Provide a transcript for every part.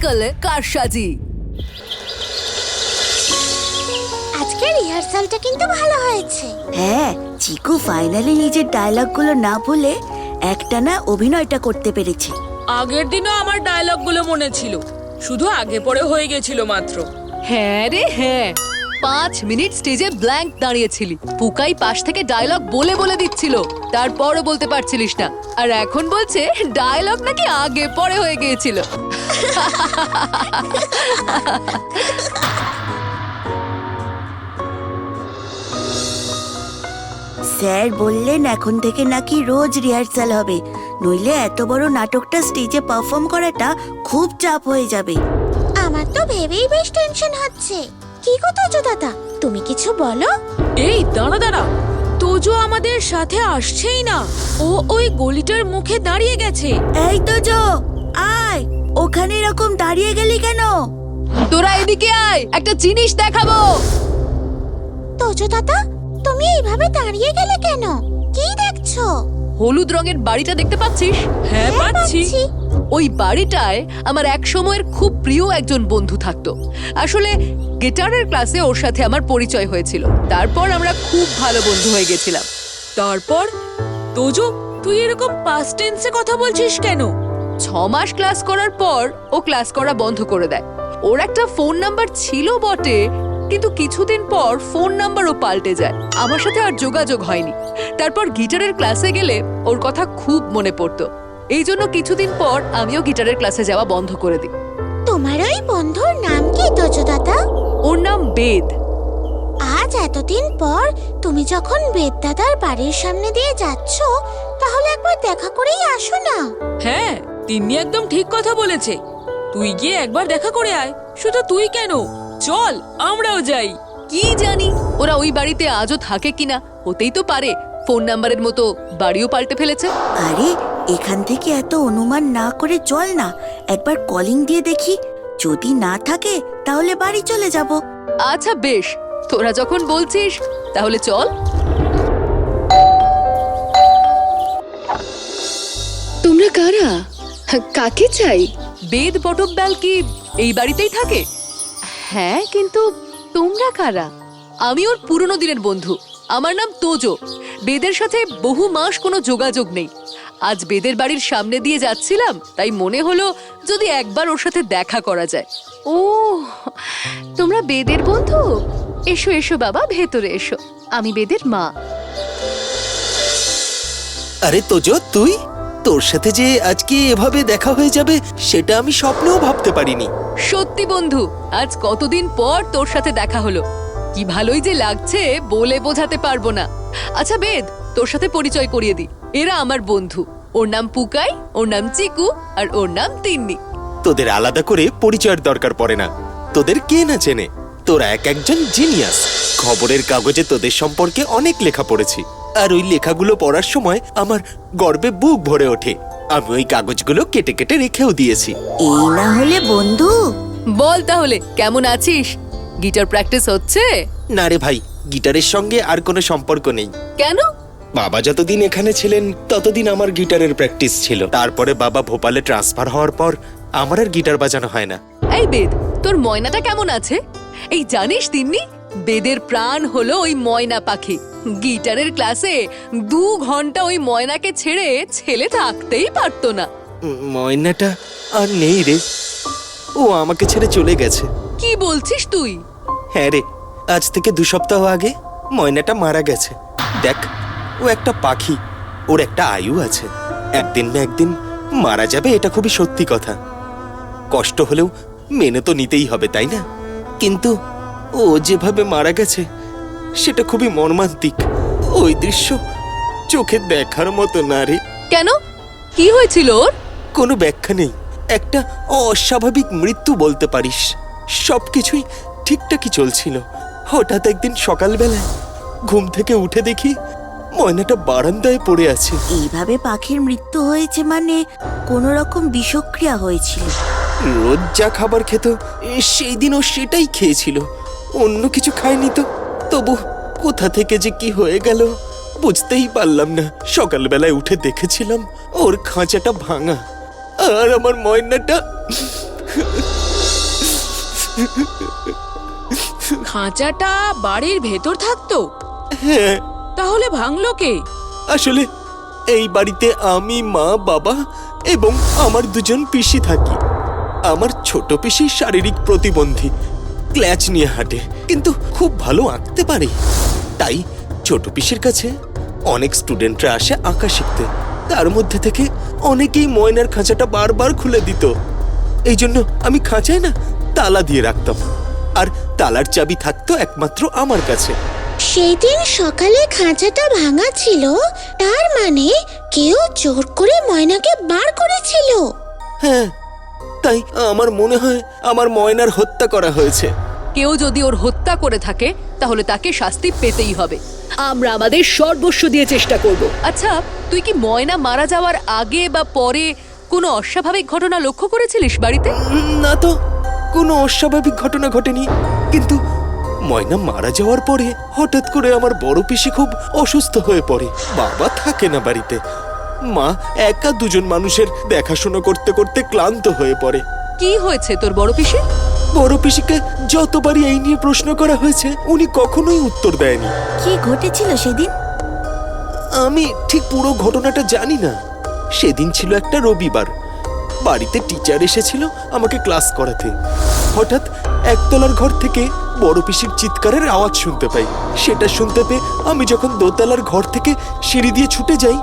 মিউজিক্যালে কারসাজি। আজকে রিহার্সালটা কিন্তু ভালো হয়েছে। হ্যাঁ, চিকু ফাইনালি নিজের ডায়লগগুলো না ভুলে একটানা অভিনয়টা করতে পেরেছে। আগের দিনও আমার ডায়লগগুলো মনে ছিল, শুধু আগে পরে হয়ে গেছিল মাত্র। হ্যাঁ রে হ্যাঁ, 5 মিনিট স্টেজে ব্ল্যাঙ্ক দাঁড়িয়েছিলি। পুকাই পাশ থেকে ডায়লগ বলে বলে দিচ্ছিল, তারপরও বলতে পারছিলিস না। আর এখন বলছে ডায়লগ নাকি আগে পরে হয়ে গিয়েছিল। স্যার বললেন এখন থেকে নাকি রোজ রিহার্সাল হবে, নইলে এত বড় নাটকটা স্টেজে পারফর্ম করাটা খুব চাপ হয়ে যাবে। আমার তো ভেবেই বেশ টেনশন হচ্ছে। কি গো তোজো দাদা, তুমি কিছু বলো। এই দাঁড়া দাঁড়া, তোজো আমাদের সাথে আসছেই না। ও ওই গলিটার মুখে দাঁড়িয়ে গেছে। এই তোজো, আয়, ওখানে এরকম দাঁড়িয়ে গেলি কেন? তোরা এদিকে আয়, একটা জিনিস দেখাবো। তোজো দাদা, তুমি এইভাবে দাঁড়িয়ে গেলে কেন? কি দেখছো? হলুদ রঙের বাড়িটা দেখতে পাচ্ছিস? হ্যাঁ পাচ্ছি। ওই বাড়িটায় আমার এক সময়ের খুব প্রিয় একজন বন্ধু থাকতো। আসলে গিটারের ক্লাসে ওর সাথে আমার পরিচয় হয়েছিল, তারপর আমরা খুব ভালো বন্ধু হয়ে গেছিলাম। তারপর তোজো, তুই এরকম পাস্ট টেন্সে কথা বলছিস কেন? 6 মাস ক্লাস করার পর ও ক্লাস করা বন্ধ করে দেয়। ওর একটা ফোন নাম্বার ছিল বটে, কিন্তু কিছুদিন পর ফোন নাম্বারও পাল্টে যায়। আমার সাথে আর যোগাযোগ হয়নি। তারপর গিটারের ক্লাসে গেলে ওর কথা খুব মনে পড়তো। এই জন্য কিছুদিন পর আমিও গিটারের ক্লাসে যাওয়া বন্ধ করে দিই। তোমার ওই বন্ধুর নাম কি তোজো দাদা? ওর নাম বেদ। আজ এতদিন পর তুমি যখন বেদ দাদার বাড়ির সামনে দিয়ে যাচ্ছ, তাহলে একবার দেখা করেই আসো না। হ্যাঁ, তিন্নি একদম ঠিক কথা বলেছে। তুই গিয়ে একবার দেখা করে আয়। শুধু তুই কেন, চল আমরাও যাই। কি জানি ওরা ওই বাড়িতে আজও থাকে কিনা, হতেই তো পারে ফোন নাম্বারের মতো বাড়িও পাল্টে ফেলেছে। আরে, এখান থেকে এত অনুমান না করে চল না, একবার কলিং দিয়ে দেখি। যদি না থাকে তাহলে বাড়ি চলে যাব। আচ্ছা বেশ, তোরা যখন বলছিস তাহলে চল। তোমরা কারা? কাকে চাই? বেদ বটব্যাল কি এই বাড়িতেই থাকে? হ্যাঁ, কিন্তু তোমরা কারা? আমি ওর পুরনো দিনের বন্ধু। আমার নাম তোজো। বেদের সাথে বহু মাস কোনো যোগাযোগ নেই। আজ বেদের বাড়ির সামনে দিয়ে যাচ্ছিলাম, তাই মনে হলো যদি একবার ওর সাথে দেখা করা যায়। ও, তোমরা বেদের বন্ধু? এসো এসো বাবা, ভেতরে এসো। আমি বেদের মা। আরে তোজো, তুই? তোর সাথে যে আজকে এভাবে দেখা হয়ে যাবে সেটা আমি স্বপ্নেও ভাবতে পারিনি। সত্যি বন্ধু, আজ কতদিন পর তোর সাথে দেখা হলো। কি ভালোই যে লাগছে বলে বোঝাতে পারবো না। আচ্ছা বেদ, তোর সাথে পরিচয় করিয়ে দি। এরা আমার বন্ধু। ওর নাম পুকাই, ওর নাম চিকু, আর ওর নাম তিন্নি। তোদের আলাদা করে পরিচয়ের দরকার পড়ে না। তোদের কে না চেনে? তোরা এক একজন জিনিয়াস। খবরের কাগজে তোদের সম্পর্কে অনেক লেখা পড়েছি, আর ওই লেখাগুলো পড়ার সময় আমার গর্বে বুক ভরে ওঠে। আমি ওই কাগজগুলো কেটে কেটে রেখেও দিয়েছি। এই না হলে বন্ধু? বল তাহলে, কেমন আছিস? গিটার প্র্যাকটিস হচ্ছে? না রে ভাই, গিটারের সঙ্গে আর কোনো সম্পর্ক নেই। কেন? বাবা যতদিন এখানে ছিলেন ততদিন আমার গিটারের প্র্যাকটিস ছিল। তারপরে বাবা ভোপালে ট্রান্সফার হওয়ার পর আমার আর গিটার বাজানো হয় না। এই বেদ, তোর ময়নাটা কেমন আছে? এই জানিস তিন্নি, বেদের প্রাণ হলো ওই ময়না পাখি। গিটারের ক্লাসে 2 ঘন্টা ওই ময়নাকে ছেড়ে ছেলে থাকতেই পারতো না। ময়নাটা আর নেই রে, ও আমাকে ছেড়ে চলে গেছে। কি বলছিস তুই? হ্যাঁ রে, আজ থেকে 2 সপ্তাহ আগে ময়নাটা মারা গেছে। দেখ, ও একটা পাখি, ওর একটা আয়ু আছে। একদিন না একদিন মারা যাবে, এটা খুবই সত্যি কথা। কষ্ট হলেও মেনে তো নিতেই হবে, তাই না? কিন্তু ও যেভাবে মারা গেছে সেটা খুবই মর্মান্তিক। ওই দৃশ্য চোখে দেখার মতো না রে। কেন? কি হয়েছিল ওর? কোনো ব্যাখ্যা নেই, একটা অস্বাভাবিক মৃত্যু বলতে পারিস। সবকিছুই ঠিকঠাকই চলছিল। হঠাৎ একদিন সকালবেলায় ঘুম থেকে উঠে দেখি ময়নাটা বারান্দায় পড়ে আছে। এইভাবে পাখির মৃত্যু হয়েছে মানে কোনো রকম বিষক্রিয়া হয়েছিল। রোজ যা খাবার খেত সেই দিনও সেটাই খেয়েছিল, অন্য কিছু খায়নি তো। তবু কোথা থেকে যে কি হয়ে গেল বুঝতেই পারলাম না। সকালবেলায় উঠে দেখেছিলাম ওর খাঁচাটা ভাঙা, আর আমার ময়নাটা খাঁচাটা বাড়ির ভেতর থাকতো, হ্যাঁ, তাহলে ভাঙলো কে? আসলে এই বাড়িতে আমি, মা, বাবা এবং আমার দুজন পিসি থাকি। আমার ছোট পিসি শারীরিক প্রতিবন্ধী, ক্ল্যাচ নিয়ে হাঁটে, কিন্তু খুব ভালো আঁকতে পারে। তাই ছোট পিসির কাছে অনেক স্টুডেন্টরা আসে আঁকা শিখতে। তার মধ্যে থেকে অনেকেই ময়নার খাঁচাটা বারবার খুলে দিত। এই জন্য আমি খাঁচায় না তালা দিয়ে রাখতাম, আর তালার চাবি থাকতো একমাত্র আমার কাছে। সেই দিন সকালে খাঁচাটা ভাঙা ছিল, তার মানে কেউ জোর করে ময়নাকে বার করেছিল। হ্যাঁ, তাই আমার মনে হয় আমার ময়নার হত্যা করা হয়েছে। কেউ যদি ওর হত্যা করে থাকে তাহলে তাকে শাস্তি পেতেই হবে। আমরা আমাদের সর্বস্ব দিয়ে চেষ্টা করব। আচ্ছা, তুই কি ময়না মারা যাওয়ার আগে বা পরে কোনো অস্বাভাবিক ঘটনা লক্ষ্য করেছিলিস বাড়িতে? না তো, কোনো অস্বাভাবিক ঘটনা ঘটেনি, কিন্তু ময়না মারা যাওয়ার পরে হঠাৎ করে আমার বড় পিসি খুব অসুস্থ হয়ে পড়ে। বাবা থাকে না বাড়িতে, মা একা দুজন মানুষের দেখাশোনা করতে করতে ক্লান্ত হয়ে পড়ে। কি হয়েছে তোর বড় পিসি? বড় পিসিকে যতবারই এই নিয়ে প্রশ্ন করা হয়েছে উনি কখনোই উত্তর দেয়নি। কি ঘটেছিল সেদিন? আমি ঠিক পুরো ঘটনাটা জানি না। সেদিন ছিল একটা রবিবার, বাড়িতে টিচার এসেছিল আমাকে ক্লাস করাতে। হঠাৎ একতলার ঘর থেকে বড় পিসির চিৎকারের আওয়াজ শুনতে পাই। সেটা শুনতে পেয়ে আমি যখন দোতলার ঘর থেকে সিঁড়ি দিয়ে ছুটে যাই,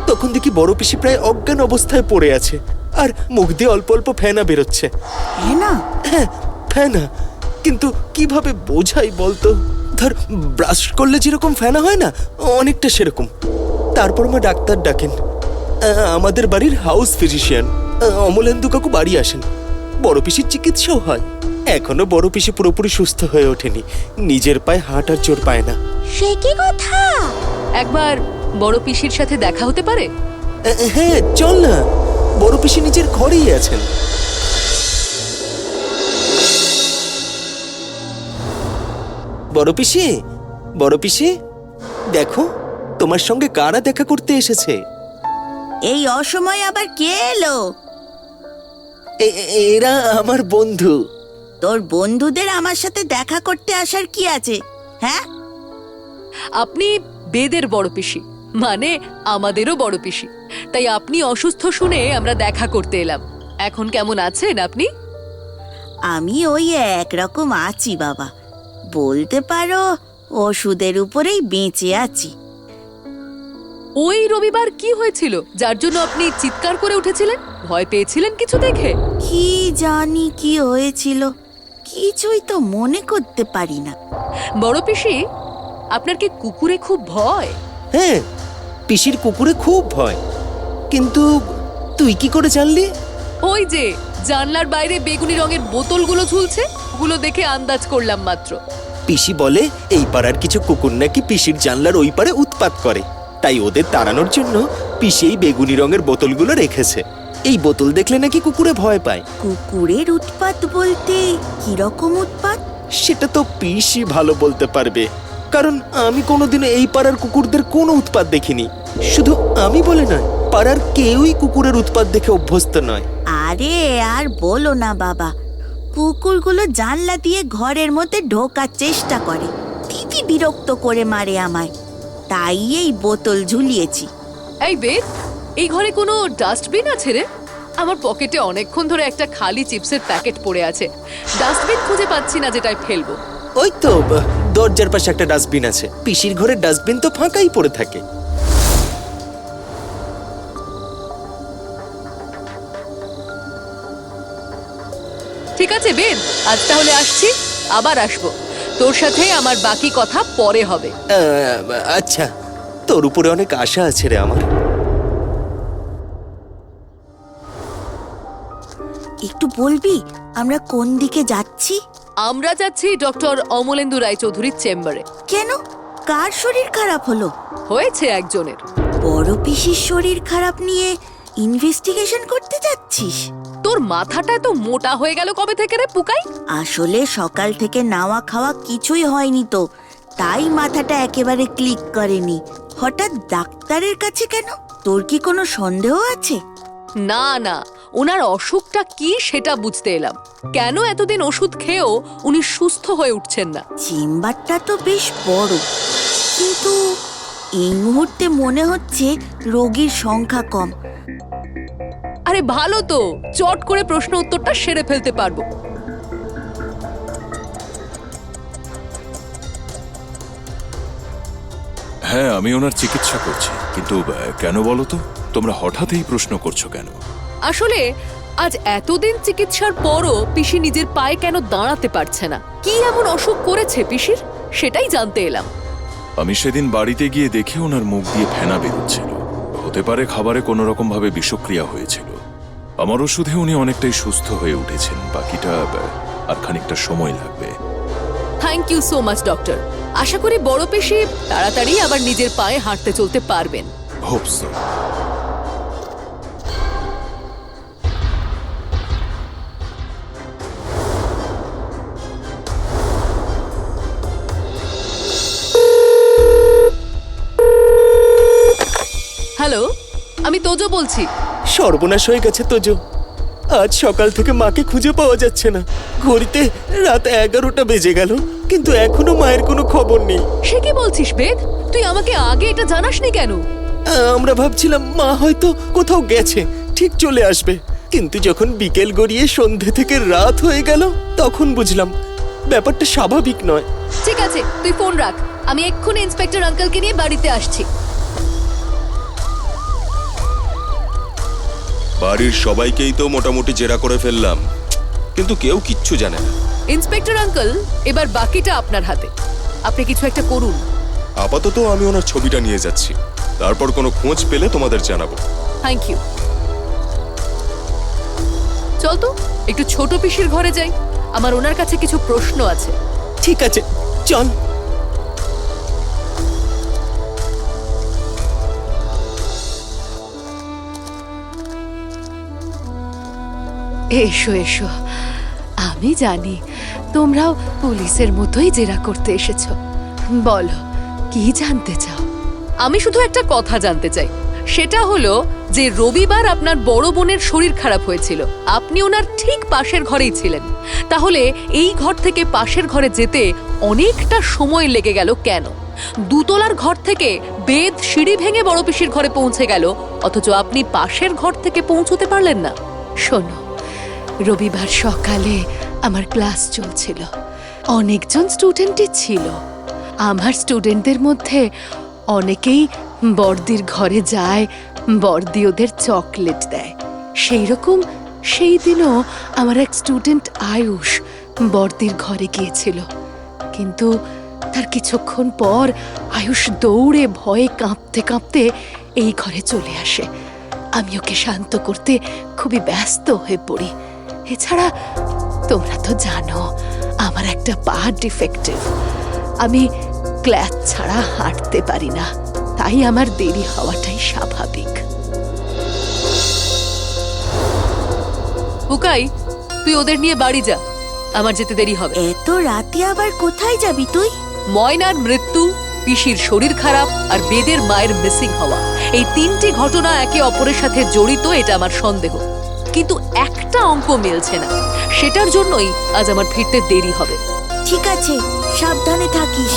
তখন দেখি বড় পিসি প্রায় অজ্ঞান অবস্থায় পড়ে আছে, আর মুখ দিয়ে অল্প অল্প ফেনা বেরোচ্ছে। হ্যাঁ না? হ্যাঁ, ফেনা, কিন্তু কিভাবে বোঝাই বলতো? ধর, ব্রাশ করলে যেরকম ফেনা হয় না, অনেকটা সেরকম। তারপর মা ডাক্তার ডাকেন। আমাদের বাড়ির হাউস ফিজিশিয়ান অমলেন্দু কাকু বাড়ি আসেন। বড় পিসির চিকিৎসাও হয়। এখনো বড় পিসি পুরোপুরি সুস্থ হয়ে ওঠেনি, নিজের পায়ে হাঁটার জোর পায় না। সে কি কথা? একবার বড় পিসির সাথে দেখা হতে পারে? হ্যাঁ, চল না, বড় পিসি নিজের ঘরেই আছেন। বড় পিসি, বড় পিসি, দেখো তোমার সঙ্গে কারা দেখা করতে এসেছে। এই অসময়ে আবার কে এলো? এরা আমার বন্ধু। তোর বন্ধুদের আমার সাথে দেখা করতে আসার কি আছে? হ্যাঁ, আপনি বেদের বড় পিসি, মানে আমাদেরও বড় পিসি। তাই আপনি অসুস্থ শুনে আমরা দেখা করতে এলাম। এখন কেমন আছেন আপনি? আমি ওই একরকম আছি বাবা, বলতে পারো ওষুধের উপরেই বেঁচে আছি। ওই রবিবার কি হয়েছিল যার জন্য আপনি চিৎকার করে উঠেছিলেন? ভয় পেয়েছিলেন কিছু দেখে? কি জানি কি হয়েছিল, কিছুই তো মনে করতে পারি না। বড় পিসি, আপনার কি কুকুরে খুব ভয়? হ্যাঁ, পিসির কুকুরে খুব ভয়। কিন্তু তুই কি করে জানলি? ওই যে জানলার বাইরে বেগুনি রঙের বোতলগুলো ঝুলছে, ওগুলো দেখে আন্দাজ করলাম মাত্র। পিসি বলে এই পাড়ার কিছু কুকুর নাকি পিসির জানলার ওই পারে উৎপাত করে, তাই ওদের তাড়ানোর জন্য পিসি এই বেগুনি রঙের বোতলগুলো রেখেছে। এই বোতল দেখলে নাকি কুকুরে ভয় পায়। কুকুরের উৎপাত বলতে কিরকম উৎপাত? সেটা তো পিসি ভালো বলতে পারবে, কারণ আমি কোনোদিনও এই পাড়ার কুকুরদের কোনো উৎপাত দেখিনি। শুধু আমি বলে নয়, পাড়ার কেউই কুকুরের উৎপাত দেখে অভ্যস্ত নয়। আরে আর বলো না বাবা, কুকুরগুলো জানলা দিয়ে ঘরের মধ্যে ঢোকার চেষ্টা করে, দিদি বিরক্ত করে মারে আমায়, তাই এই বোতল ঝুলিয়েছি। এই বেদ, এই ঘরে কোনো ডাস্টবিন আছে রে? আমার পকেটে অনেকক্ষণ ধরে একটা খালি চিপসের প্যাকেট পড়ে আছে। ডাস্টবিন খুঁজে পাচ্ছি না যেটায় ফেলবো। ওই তো দরজার পাশে একটা ডাস্টবিন আছে। পিসির ঘরের ডাস্টবিন তো ফাঁকাই পড়ে থাকে। ঠিক আছে বেদ, আজ তাহলে আসছি, আবার আসবো। তোর সাথে আমার বাকি কথা পরে হবে। আচ্ছা, তোর উপরে অনেক আশা আছে রে আমার। একটু বলবি আমরা কোন দিকে যাচ্ছি? আমরা যাচ্ছি ডক্টর অমলেন্দু রায়চৌধুরীর চেম্বারে। কেন, কার শরীর খারাপ হলো? হয়েছে একজনের। বড় পিসির শরীর খারাপ নিয়ে ইনভেস্টিগেশন করতে যাচ্ছিস? তোর মাথাটা এত মোটা হয়ে গেল কবে থেকে রে পুকাই? আসলে সকাল থেকে নাওয়া খাওয়া কিছুই হয়নি তো, তাই মাথাটা একেবারে ক্লিক করেনি। হঠাৎ ডাক্তারের কাছে কেন? তোর কি কোনো সন্দেহ আছে? না না, ওনার অসুখটা কি সেটা বুঝতে এলাম। কেন এতদিন ওষুধ খেয়েও উনি সুস্থ হয়ে উঠছেন না? চেম্বারটা তো বেশ বড়, কিন্তু এই মুহূর্তে মনে হচ্ছে রোগীর সংখ্যা কম। আরে ভালো তো, চট করে প্রশ্ন উত্তরটা সেরে ফেলতে পারবো। হ্যাঁ, আমি ওনার চিকিৎসা করছি, কিন্তু কেন বলো তো? তোমরা হঠাৎ এই প্রশ্ন করছো কেন? আসলে আজ এতদিন চিকিৎসার পরও পিসি নিজের পায়ে কেন দাঁড়াতে পারছে না? কি এমন অসুখ করেছে পিসির, সেটাই জানতে এলাম। আমি সেদিন বাড়িতে গিয়ে দেখে ওনার মুখ দিয়ে ফেনা বেরোচ্ছিল। হতে পারে খাবারে কোনো রকম ভাবে বিষক্রিয়া হয়েছিল। আমার ওষুধে উনি অনেকটাই সুস্থ হয়ে উঠেছেন, বাকিটা আর খানিকটা সময় লাগবে। Thank you so much doctor. আশা করি বড় পিসি তাড়াতাড়ি আবার নিজের পায়ে হাঁটতে চলতে পারবেন। Hope so. হ্যালো, আমি তোজো বলছি। সর্বনাশ হয়ে গেছে তোজো। আজ সকাল থেকে মাকে খুঁজে পাওয়া যাচ্ছে না। ঘড়িতে রাত 11টা বেজে গেল, কিন্তু এখনো মায়ের কোনো খবর নেই। সে কি বলছিস বেদ? তুই আমাকে আগে এটা জানাসনি কেন? আমরা ভাবছিলাম মা হয়তো কোথাও গেছে, ঠিক চলে আসবে। কিন্তু যখন বিকেল গড়িয়ে সন্ধে থেকে রাত হয়ে গেল, তখন বুঝলাম ব্যাপারটা স্বাভাবিক নয়। ঠিক আছে, তুই ফোন রাখ, আমি এক্ষুনি ইন্সপেক্টর আঙ্কেলকে নিয়ে বাড়িতে আসছি। বাড়ির সবাইকেই তো মোটামুটি জেরা করে ফেললাম, কিন্তু কেউ কিচ্ছু জানে না। ইন্সপেক্টর আঙ্কেল, এবার বাকিটা আপনার হাতে। আপনি কিছু একটা করুন। আপাতত আমি ওনার ছবিটা নিয়ে যাচ্ছি, তারপর কোনো খোঁজ পেলে তোমাদের জানাবো। Thank you. চল তো একটু ছোট পিসির ঘরে যাই, আমার ওনার কাছে কিছু প্রশ্ন আছে। ঠিক আছে, চল। এসো এসো, আমি জানি তোমরাও পুলিশের মতোই জেরা করতে এসেছো। বলো, কি জানতে চাও? আমি শুধু একটা কথা জানতে চাই, সেটা হলো যে রবিবার আপনার বড় বোনের শরীর খারাপ হয়েছিল, আপনি ওনার ঠিক পাশের ঘরেই ছিলেন। তাহলে এই ঘর থেকে পাশের ঘরে যেতে অনেকটা সময় লেগে গেল কেন? দুতলার ঘর থেকে বেদ সিঁড়ি ভেঙে বড় পিসির ঘরে পৌঁছে গেল, অথচ আপনি পাশের ঘর থেকে পৌঁছতে পারলেন না। শোনো, রবিবার সকালে আমার ক্লাস চলছিল, অনেকজন স্টুডেন্টই ছিল। আমার স্টুডেন্টদের মধ্যে অনেকেই বড়দির ঘরে যায়, বড়দি ওদের চকলেট দেয়। সেই রকম সেই দিনও আমার এক স্টুডেন্ট আয়ুষ বড়দির ঘরে গিয়েছিল, কিন্তু তার কিছুক্ষণ পর আয়ুষ দৌড়ে ভয়ে কাঁপতে কাঁপতে এই ঘরে চলে আসে। আমি ওকে শান্ত করতে খুবই ব্যস্ত হয়ে পড়ি। এছাড়া তোমরা তো জানো আমার একটা পা ডিফেক্টিভ, আমি ক্ল্যাচ ছাড়া হাঁটতে পারি না, তাই আমার দেরি হওয়াটাই স্বাভাবিক। বুকাই, তুই ওদের নিয়ে বাড়ি যা, আমার যেতে দেরি হবে। এত রাতে আবার কোথায় যাবি তুই? ময়নার মৃত্যু, পিসির শরীর খারাপ আর বেদের মায়ের মিসিং হওয়া, এই তিনটি ঘটনা একে অপরের সাথে জড়িত, এটা আমার সন্দেহ। কিন্তু একটা অঙ্ক মিলছে না, সেটার জন্যই আজ আমার ফিরতে দেরি হবে। ঠিক আছে, সাবধানে থাকিস।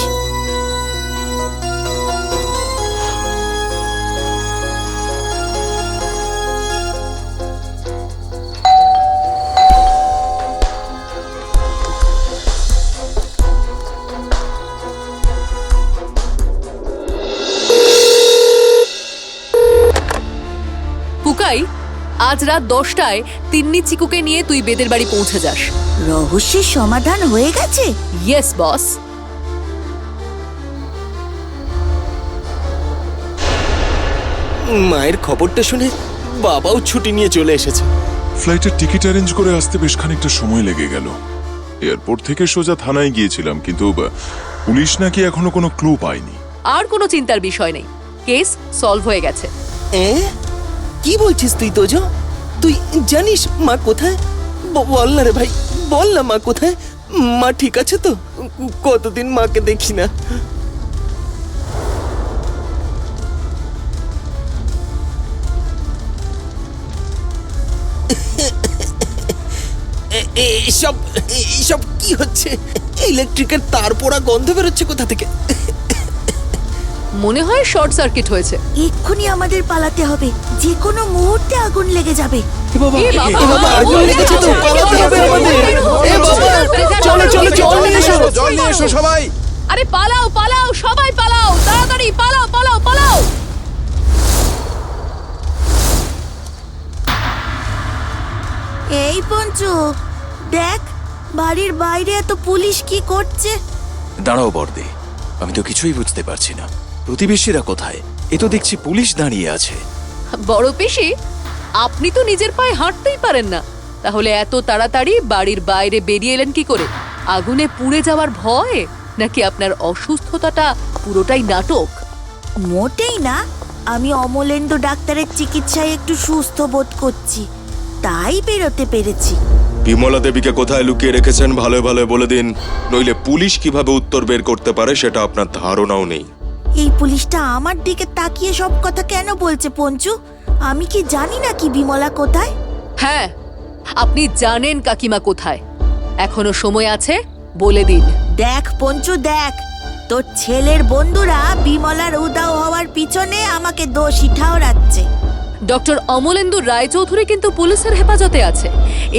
পুকাই, আজ রাত 10টায় তিন্নি চিকুকে নিয়ে তুই বেদের বাড়ি পৌঁছে যাস। রহস্যের সমাধান হয়ে গেছে? Yes boss. মায়ের খবরটা শুনে বাবাও ছুটি নিয়ে চলে এসেছে। ফ্লাইটের টিকিট অ্যারেঞ্জ করে আসতে বেশ খানিকটা সময় লেগে গেল। এয়ারপোর্ট থেকে সোজা থানায় গিয়েছিলাম, কিন্তু পুলিশ নাকি এখনো কোনো ক্লু পায়নি। আর কোনো চিন্তার বিষয় নেই, কেস সলভ হয়ে গেছে। কি বলছিস তুই তোজো? তুই জানিস মা কোথায়? বল না রে ভাই, বল না মা কোথায়? মা ঠিক আছে তো? কতদিন মাকে দেখি না। এইসব কি হচ্ছে? ইলেকট্রিকের তার পোড়া গন্ধ বেরোচ্ছে কোথা থেকে? মনে হয় শর্ট সার্কিট হয়েছে। এক্ষুনি আমাদের পালাতে হবে, যে কোনো মুহূর্তে আগুন লেগে যাবে। এ বাবা, আগুন লেগেছে তো, পালাতে হবে আমাদের। এ বাবা, চলো চলো জল নিয়ে এসো। জল নিয়ে এসো সবাই। আরে পালাও পালাও, সবাই পালাও, তাড়াতাড়ি পালাও পালাও পালাও। এই পঞ্চু, দেখ বাড়ির বাইরে এত পুলিশ কি করছে। দাঁড়াও বর্দি, আমি তো কিছুই বুঝতে পারছি না। প্রতিবেশীরা কোথায়? এ তো দেখছি পুলিশ দাঁড়িয়ে আছে। বড় পিসি, আপনি তো নিজের পায়ে হাঁটতেই পারেন না, তাহলে এত তাড়াতাড়ি বাড়ির বাইরে বেরিয়ে এলেন কি করে? আগুনে পুড়ে যাওয়ার ভয়, নাকি আপনার অসুস্থতাটা পুরোটাই নাটক? মোটেই না, আমি অমলেন্দু ডাক্তারের চিকিৎসায় একটু সুস্থ বোধ করছি, তাই বেরোতে পেরেছি। বিমলা দেবীকে কোথায় লুকিয়ে রেখেছেন ভালো ভালো বলে দিন, নইলে পুলিশ কিভাবে উত্তর বের করতে পারে সেটা আপনার ধারণাও নেই। এই পুলিশটা আমার দিকে তাকিয়ে সব কথা কেন বলছে পঞ্চু? আমি কি জানি না কি বিমলা কোথায়? হ্যাঁ, আপনি জানেন কাকিমা কোথায়। এখনো সময় আছে, বলে দিন। দেখ পঞ্চু দেখ, তোর ছেলের বন্ধুরা বিমলার উদাও হওয়ার পিছনে আমাকে দোষী ঠাওরাচ্ছে। ডক্টর অমলেন্দু রায়চৌধুরী কিন্তু পুলিশের হেফাজতে আছে।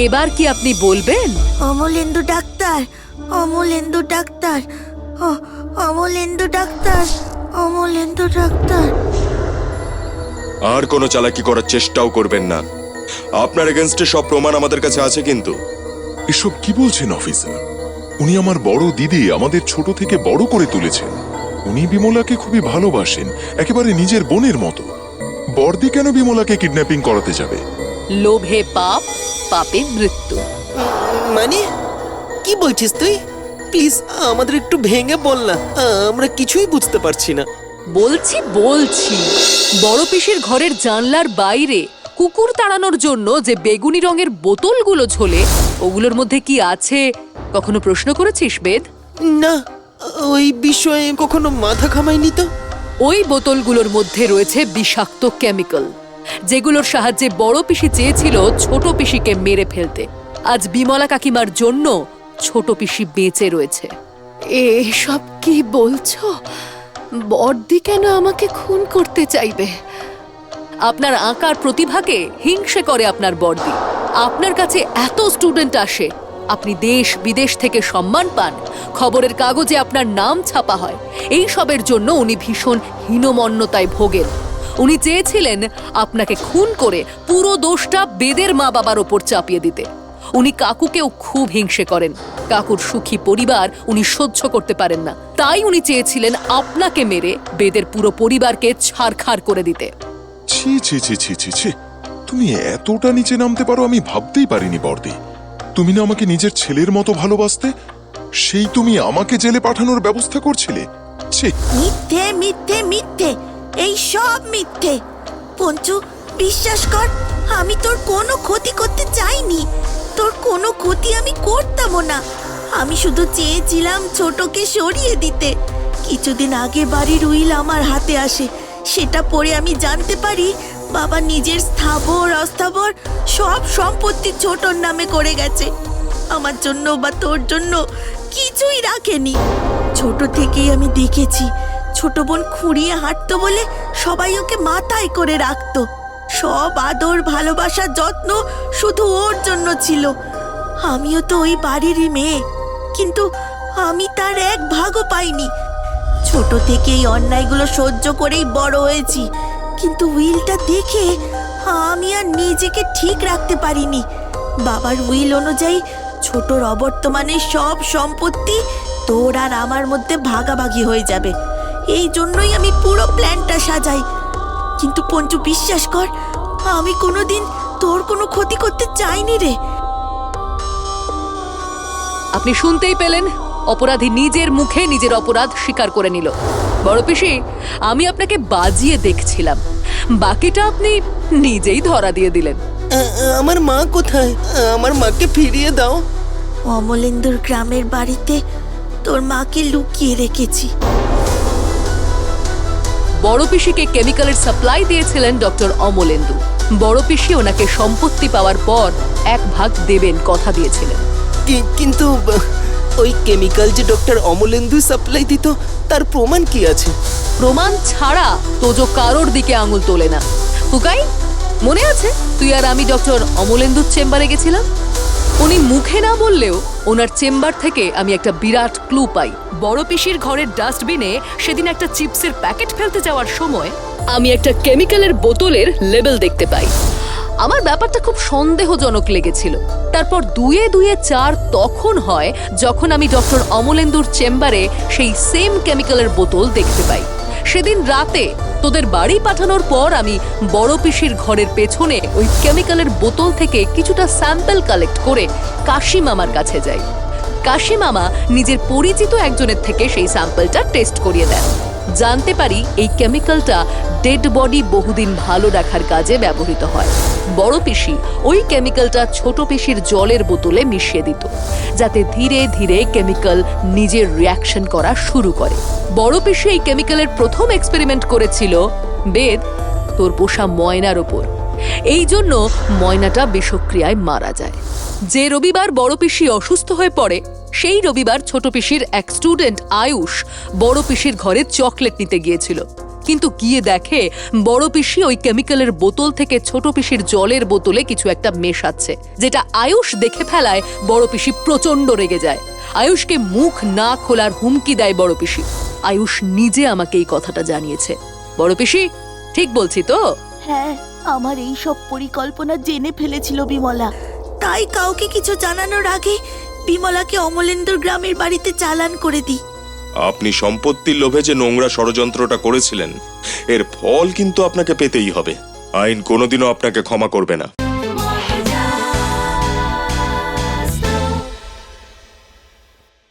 এবার কি আপনি বলবেন? অমলেন্দু ডাক্তার, অমলেন্দু ডাক্তার, অমলেন্দু ডাক্তার, অমলেন্দু ডাক্তার। আর কোনো চালাকি করার চেষ্টাও করবেন না। আপনার এগেনস্টে সব প্রমাণ আমাদের কাছে আছে কিন্তু। এসব কি বলছেন অফিসার? উনি আমার বড় দিদি, আমাদের ছোট থেকে বড় করে তুলেছেন। উনি বিমলাকে খুবই ভালোবাসেন, একেবারে নিজের বোনের মতো। বর্দি কেন বিমলাকে কিডন্যাপিং করাতে যাবে? লোভে পাপ, পাপে মৃত্যু। মানে কি বলছিস তুই? প্লিজ আমাদের একটু ভেঙে বল না, আমরা কিছুই বুঝতে পারছি না। বলছি বড় পিসির ঘরের জানলার বাইরে কুকুর তাড়ানোর জন্য যে বেগুনি রঙের বোতলগুলো ঝোলে, ওগুলোর মধ্যে কি আছে কখনো প্রশ্ন করেছিস বেদ? না, ওই বিষয়ে কখনো মাথা ঘামাইনি তো। ওই বোতলগুলোর মধ্যে রয়েছে বিষাক্ত কেমিক্যাল, যেগুলোর সাহায্যে বড় পিসি চেয়েছিল ছোট পিসিকে মেরে ফেলতে। আজ বিমলা কাকিমার জন্য ছোট পিসি বেঁচে রয়েছে। এসব কি বলছো? বড়দি কেন আমাকে খুন করতে চাইবে? আপনার আঁকার প্রতিভাকে হিংসে করে আপনার বড়দি। আপনার কাছে এত স্টুডেন্ট আসে, আপনি দেশ বিদেশ থেকে সম্মান পান, খবরের কাগজে আপনার নাম ছাপা হয়। এই সবের জন্য উনি ভীষণ হীনমন্যতায় ভোগেন। উনি চেয়েছিলেন আপনাকে খুন করে পুরো দোষটা বেদের মা বাবার ওপর চাপিয়ে দিতে। উনি কাকুকেও খুব হিংসে করেন। কাকুর সুখী পরিবার উনি সহ্য করতে পারেন না, তাই উনি চেয়েছিলেন আপনাকে মেরে বেদের পুরো পরিবারকে ছারখার করে দিতে। ছি ছি ছি ছি ছি ছি, তুমি এতটা নিচে নামতে পারো আমি ভাবতেই পারিনি বর্দি। তুমি না আমাকে নিজের ছেলের মতো ভালোবাসতে, সেই তুমি আমাকে জেলে পাঠানোর ব্যবস্থা করছিলে। ছি! মিথ্যে মিথ্যে মিথ্যে, এই সব মিথ্যে। পঞ্চু বিশ্বাস কর, আমি তোর কোনো ক্ষতি করতে চাইনি, তোর কোনো ক্ষতি আমি করতামও না। আমি শুধু চেয়েছিলাম ছোটকে সরিয়ে দিতে। কিছুদিন আগে বাড়ির উইল আমার হাতে আসে, সেটা পড়ে আমি জানতে পারি বাবা নিজের স্থাবর অস্থাবর সব সম্পত্তি ছোটর নামে করে গেছে। আমার জন্য বা তোর জন্য কিছুই রাখেনি। ছোট থেকেই আমি দেখেছি ছোট বোন খুঁড়িয়ে হাঁটতো বলে সবাই ওকে মাথায় করে রাখতো। সব আদর ভালোবাসা যত্ন শুধু ওর জন্য ছিল। আমিও তো ওই বাড়িরই মেয়ে, কিন্তু আমি তার এক ভাগও পাইনি। ছোট থেকে এই অন্যায়গুলো সহ্য করেই বড় হয়েছি, কিন্তু উইলটা দেখে আমি আর নিজেকে ঠিক রাখতে পারিনি। বাবার উইল অনুযায়ী ছোটর অবর্তমানে সব সম্পত্তি তোর আর আমার মধ্যে ভাগাভাগি হয়ে যাবে। এই জন্যই আমি পুরো প্ল্যানটা সাজাই। কিন্তু পঞ্চু বিশ্বাস কর, আমি কোনোদিন তোর কোনো ক্ষতি করতে চাইনি রে। আপনি শুনতেই পেলেন, অপরাধী নিজের মুখে নিজের অপরাধ স্বীকার করে নিল। বড় পিসি, আমি আপনাকে বাজিয়ে দেখছিলাম, বাকিটা আপনি নিজেই ধরা দিয়ে দিলেন। আমার মা কোথায়? আমার মাকে ফিরিয়ে দাও। অমলেন্দুর গ্রামের বাড়িতে তোর মাকে লুকিয়ে রেখেছি। বড় পিসিকে কেমিক্যালের সাপ্লাই দিয়েছিলেন ডক্টর অমলেন্দু। বড় পিসি ওনাকে সম্পত্তি পাওয়ার পর 1 ভাগ দেবেন কথা দিয়েছিলেন। কিন্তু ওই কেমিক্যাল যে ডক্টর অমলেন্দু সাপ্লাই দিত তার প্রমাণ কি আছে? প্রমাণ ছাড়া তোজো কারোর দিকে আঙুল তোলে না। ফুকাই, মনে আছে তুই আর আমি ডক্টর অমলেন্দুর চেম্বারে গেছিলাম? উনি মুখে না বললেও ওনার চেম্বার থেকে আমি একটা বিরাট ক্লু পাই। বড় পিসির ঘরের ডাস্টবিনে সেদিন একটা চিপসের প্যাকেট ফেলতে যাওয়ার সময় আমি একটা কেমিক্যালের বোতলের লেবেল দেখতে পাই। আমার ব্যাপারটা খুব সন্দেহজনক লেগেছিল। তারপর 2-2 4 তখন হয় যখন আমি ডক্টর অমলেন্দুর চেম্বারে সেই সেম কেমিক্যালের বোতল দেখতে পাই। সেদিন রাতে তোদের বাড়ি পাঠানোর পর আমি বড় পিসির ঘরের পেছনে ওই কেমিক্যালের বোতল থেকে কিছুটা স্যাম্পল কালেক্ট করে কাশি মামার কাছে যাই। কাশি মামা নিজের পরিচিত একজনের থেকে সেই স্যাম্পলটা টেস্ট করিয়ে দেন। জানতে পারি এই কেমিক্যালটা ডেড বডি বহুদিন ভালো রাখার কাজে ব্যবহৃত হয়। বড় পিসি ওই কেমিক্যালটা ছোট পিসির জলের বোতলে মিশিয়ে দিত, যাতে ধীরে ধীরে কেমিক্যাল নিজের রিয়াকশন করা শুরু করে। বড় পিসি এই কেমিক্যালের প্রথম এক্সপেরিমেন্ট করেছিল বেদ, তোর পোষা ময়নার ওপর। এই জন্য ময়নাটা বিষক্রিয়ায় মারা যায়। যে রবিবার বড় পিসি অসুস্থ হয়ে পড়ে, সেই রবিবার ছোট পিসির এক স্টুডেন্ট আয়ুষ বড় পিসির ঘরে চকলেট নিতে গিয়েছিল। কিন্তু গিয়ে দেখে বড় পিসি ওই কেমিক্যালের বোতল থেকে ছোট পিসির জলের বোতলে কিছু একটা মেশাচ্ছে, যেটা আয়ুষ দেখে ফেলায় বড় পিসি প্রচন্ড রেগে যায়। আয়ুষকে মুখ না খোলার হুমকি দেয় বড় পিসি। আয়ুষ নিজে আমাকে এই কথাটা জানিয়েছে। বড় পিসি, ঠিক বলছি তো? হ্যাঁ, আমার এই সব পরিকল্পনা জেনে ফেলেছিল বিমলা। তাই কাউকে কিছু জানানোর আগে বিমলাকে অমলেন্দুর গ্রামের বাড়িতে চালান করে দিই। আপনি সম্পত্তির লোভে যে নোংরা ষড়যন্ত্রটা করেছিলেন, এর ফল কিন্তু আপনাকে পেতেই হবে। আইন কোনোদিনও আপনাকে ক্ষমা করবে না।